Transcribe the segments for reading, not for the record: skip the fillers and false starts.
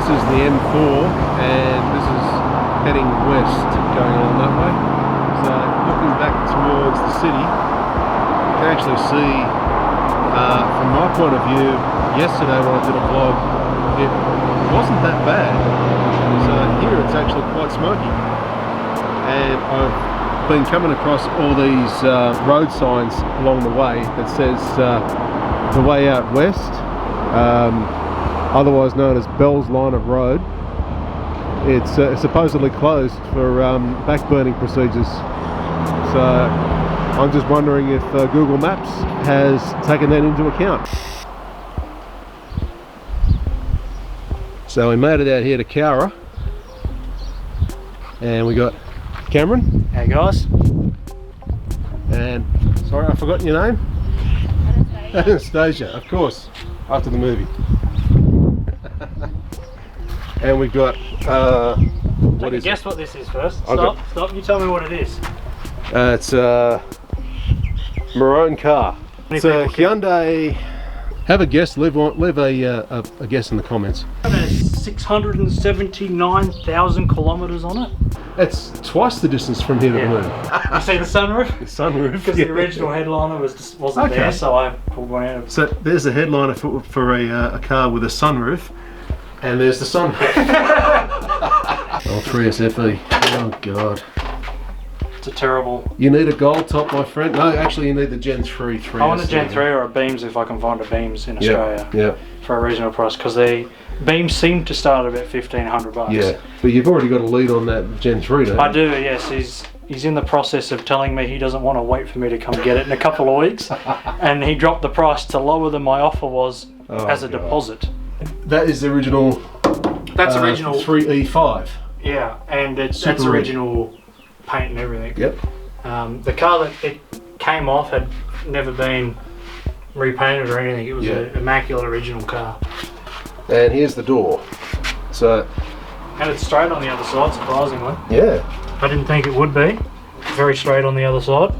this is the M4 and this is heading west going on that way. So looking back towards the city, you can actually see from my point of view, yesterday when I did a vlog, it wasn't that bad. So here it's actually quite smoky. And I've been coming across all these road signs along the way that says the way out west, otherwise known as Bell's Line of Road. It's supposedly closed for back burning procedures. So I'm just wondering if Google Maps has taken that into account. So we made it out here to Cowra, and we got Cameron. Hey guys. And sorry, I've forgotten your name. Anastasia. Anastasia, of course, after the movie. And we got Guess what this is first. Stop. You tell me what it is. It's a maroon car. It's a Hyundai. Have a guess. Leave a guess in the comments. It has 679,000 kilometers on it. It's twice the distance from here to the moon. You see the sunroof? The sunroof. Because the original headliner wasn't there, so I pulled one out. So there's the headliner for a car with a sunroof, and there's the sunroof. Oh, 3SFE. Oh God. It's a terrible. You need a gold top, my friend. No, actually, you need the Gen 3. I want a Gen 3 or a Beams if I can find a Beams in Australia. Yeah. For a reasonable price, because the Beams seem to start at about $1,500. Yeah, but you've already got a lead on that Gen 3, don't you? I do, yes. He's in the process of telling me he doesn't want to wait for me to come get it in a couple of weeks, and he dropped the price to lower than my offer was as a deposit. That is the original. That's original 3E5. Yeah, and that's original paint and everything. Yep. The car that it came off had never been repainted or anything. It was an immaculate original car. And here's the door. So. And it's straight on the other side, surprisingly. Yeah. I didn't think it would be. Very straight on the other side.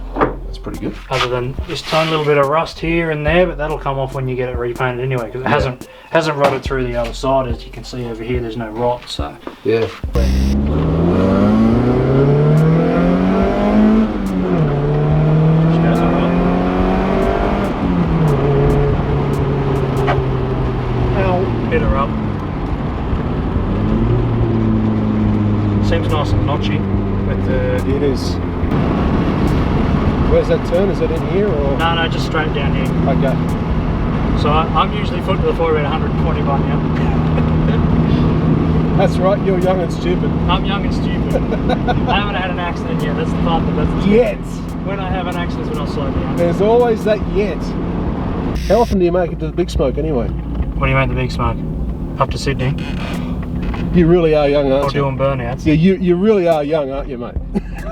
That's pretty good. Other than this tiny little bit of rust here and there, but that'll come off when you get it repainted anyway, because it hasn't rotted through the other side. As you can see over here, there's no rot. So. Yeah. Hit her up. Seems nice and notchy. But it is. Where's that turn? Is it in here or? No, just straight down here. Okay. So I'm usually foot to the floor about 120 by now. That's right. You're young and stupid. I'm young and stupid. I haven't had an accident yet. That's the part that doesn't. Yet. When I have an accident, when I'll slow down. There's always that yet. How often do you make it to the big smoke anyway? What do you make the big smoke? Up to Sydney? You really are young, aren't you? Or doing burnouts? Yeah, you really are young, aren't you, mate?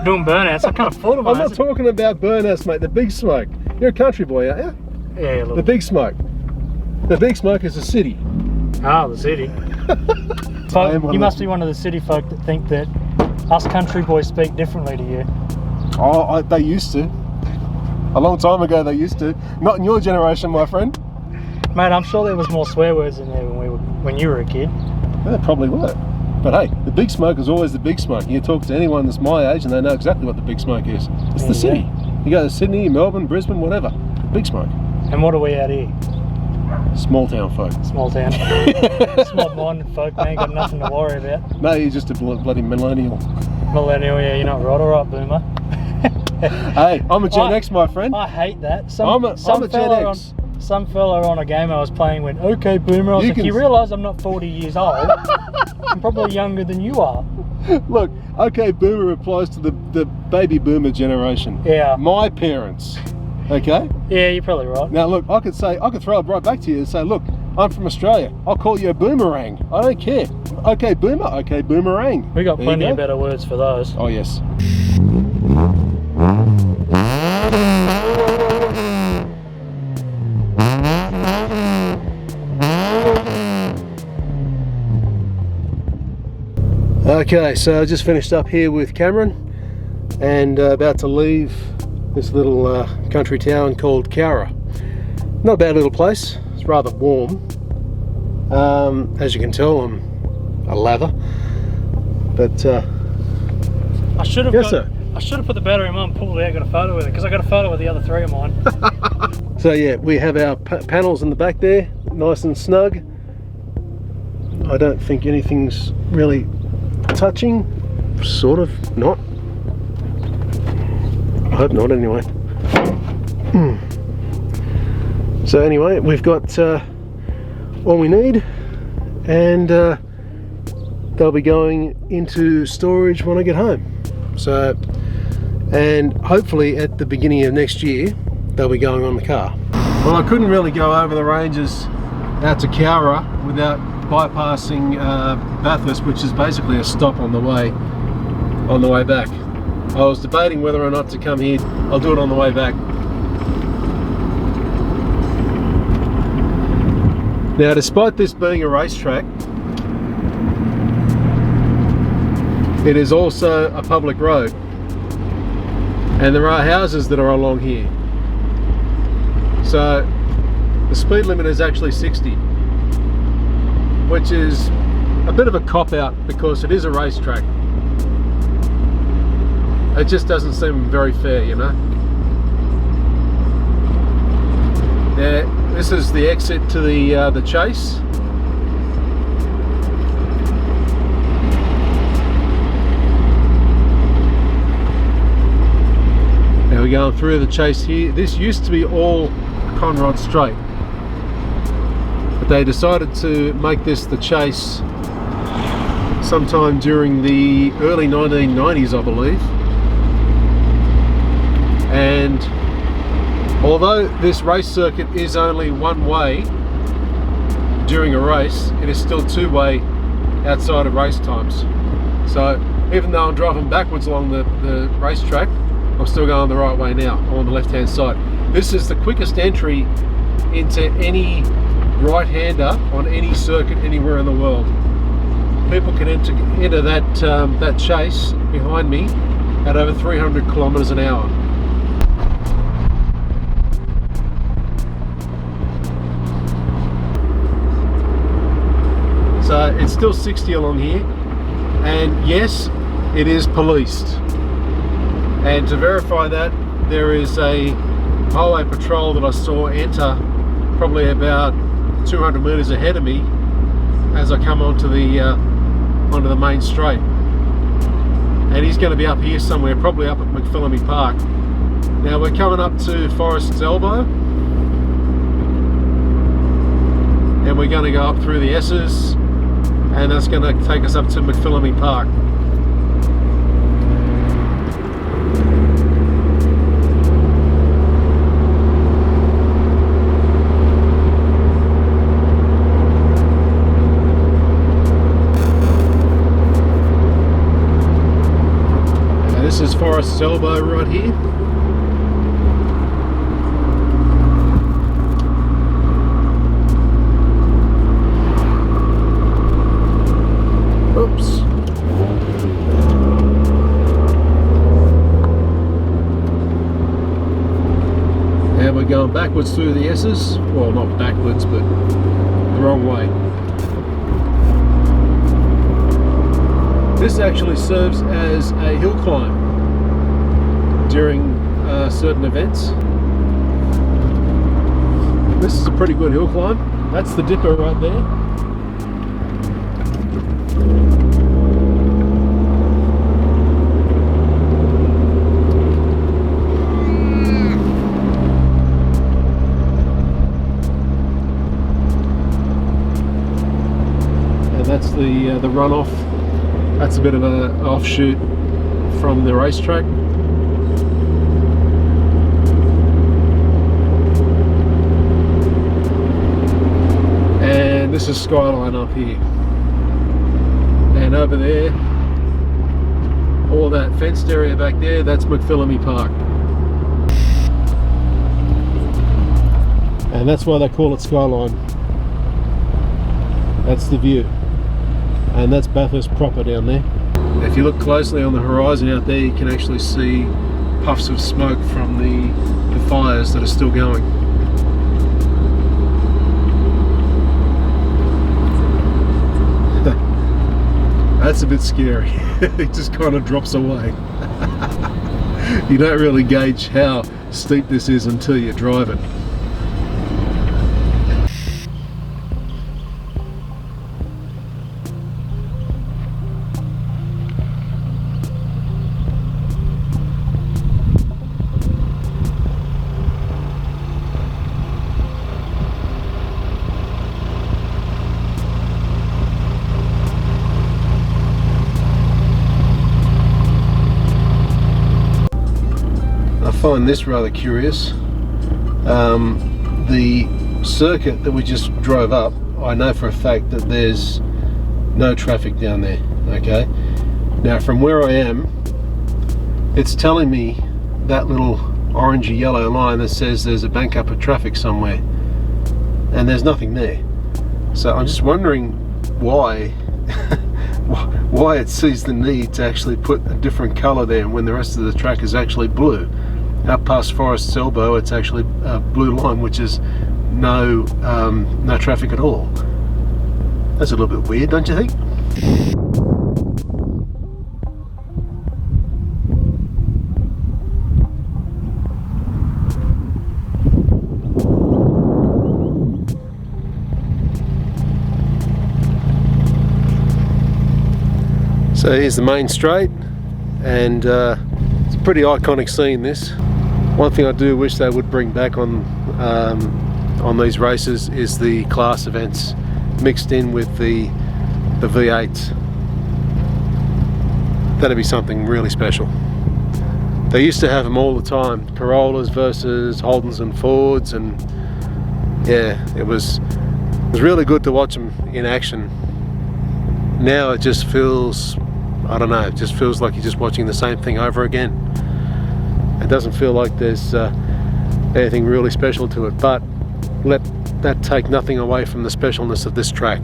Doing burnouts? I can't afford them. I'm not talking about burnouts, mate. The big smoke. You're a country boy, aren't you? Yeah, a little. The big smoke. The big smoke is the city. Ah, the city. So you must be one of the city folk that think that us country boys speak differently to you. Oh, they used to. A long time ago they used to. Not in your generation, my friend. Mate, I'm sure there was more swear words in there when you were a kid. Yeah, there probably were. But hey, the big smoke is always the big smoke. You talk to anyone that's my age and they know exactly what the big smoke is. It's the city. You go to Sydney, Melbourne, Brisbane, whatever. Big smoke. And what are we out here? Small town folk. Small town. Small minded folk, they ain't got nothing to worry about. No, you're just a bloody millennial. Millennial, yeah, you're not right. Alright, boomer. Hey, I'm a Gen X, my friend. I hate that. I'm a Gen X. Some fella on a game I was playing went, okay, boomer. I was like, you realise I'm not 40 years old? I'm probably younger than you are. Look, okay, boomer applies to the baby boomer generation. Yeah. My parents. Okay? Yeah, you're probably right. Now look, I could throw it right back to you and say, look, I'm from Australia. I'll call you a boomerang. I don't care. Okay, boomer. Okay, boomerang. We got plenty of better words for those. Oh yes. Okay, so I just finished up here with Cameron and about to leave this little country town called Cowra. Not a bad little place. It's rather warm. As you can tell, I'm a lather. But I should have. yes, sir. I should have put the battery in mine, pulled it out, got a photo with it, because I got a photo with the other 3 of mine. So yeah, we have our panels in the back there, nice and snug. I don't think anything's really touching. Sort of not. I hope not anyway. So anyway, we've got all we need, and they'll be going into storage when I get home. So, and hopefully at the beginning of next year they'll be going on the car. Well, I couldn't really go over the ranges out to Cowra without bypassing Bathurst, which is basically a stop on the way back. I was debating whether or not to come here. I'll do it on the way back. Now, despite this being a racetrack, it is also a public road, and there are houses that are along here. So the speed limit is actually 60, which is a bit of a cop-out because it is a racetrack. It just doesn't seem very fair, you know. Now, this is the exit to the chase. Now we're going through the chase here. This used to be all Conrod Straight, but they decided to make this the chase sometime during the early 1990s, I believe. And although this race circuit is only one way during a race, it is still two-way outside of race times. So even though I'm driving backwards along the racetrack, I'm still going the right way now. I'm on the left-hand side. This is the quickest entry into any right-hander on any circuit anywhere in the world. People can enter that chase behind me at over 300 kilometers an hour. So it's still 60 along here, and yes, it is policed. And to verify that, there is a highway patrol that I saw enter probably about 200 meters ahead of me as I come onto the main straight. And he's going to be up here somewhere, probably up at McPhillamy Park. Now we're coming up to Forest's Elbow, and we're going to go up through the S's, and that's going to take us up to McPhillamy Park. Now this is Forest's Elbow right here. Oops. And we're going backwards through the S's. Well, not backwards, but the wrong way. This actually serves as a hill climb during certain events. This is a pretty good hill climb. That's the dipper right there. That's the runoff. That's a bit of an offshoot from the racetrack. And this is Skyline up here. And over there, all that fenced area back there, that's McPhillamy Park. And that's why they call it Skyline. That's the view. And that's Bathurst proper down there. If you look closely on the horizon out there, you can actually see puffs of smoke from the fires that are still going. That's a bit scary. It just kind of drops away. You don't really gauge how steep this is until you drive it. I find this rather curious. The circuit that we just drove up, I know for a fact that there's no traffic down there. Okay, now from where I am, it's telling me that little orangey yellow line that says there's a bank up of traffic somewhere, and there's nothing there. So I'm just wondering why why it sees the need to actually put a different color there when the rest of the track is actually blue. Out past Forest's Elbow, it's actually a blue line, which is no traffic at all. That's a little bit weird, don't you think? So here's the main straight, and it's a pretty iconic scene, this. One thing I do wish they would bring back on these races is the class events mixed in with the V8s. That'd be something really special. They used to have them all the time, Corollas versus Holdens and Fords, and yeah, it was really good to watch them in action. Now it just feels, I don't know, it just feels like you're just watching the same thing over again. It doesn't feel like there's anything really special to it, but let that take nothing away from the specialness of this track.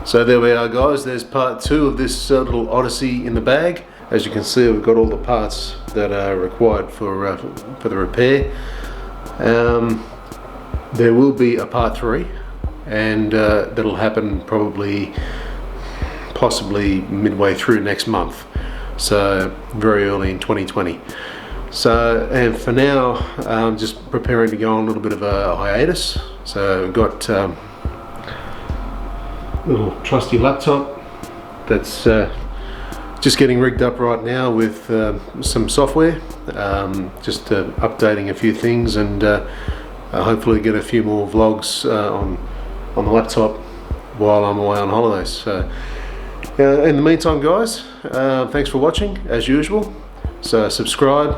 So there we are, guys, there's part 2 of this little odyssey in the bag. As you can see, we've got all the parts that are required for the repair. There will be a part 3, and that'll happen possibly midway through next month, so very early in 2020. So, and for now, I'm just preparing to go on a little bit of a hiatus. So we've got little trusty laptop that's just getting rigged up right now with some software, just updating a few things, and hopefully get a few more vlogs on the laptop while I'm away on holidays. So in the meantime, guys, thanks for watching as usual. So subscribe,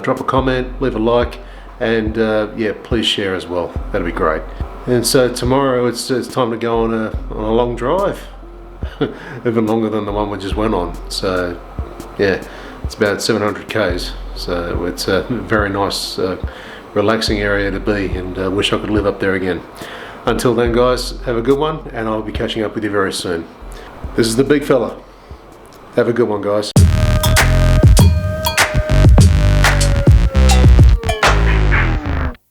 drop a comment, leave a like, and yeah, please share as well. That'd be great. And so tomorrow it's time to go on a long drive, even longer than the one we just went on. So yeah, it's about 700 k's. So it's a very nice, relaxing area to be, and wish I could live up there again. Until then, guys, have a good one, and I'll be catching up with you very soon. This is the big fella. Have a good one, guys.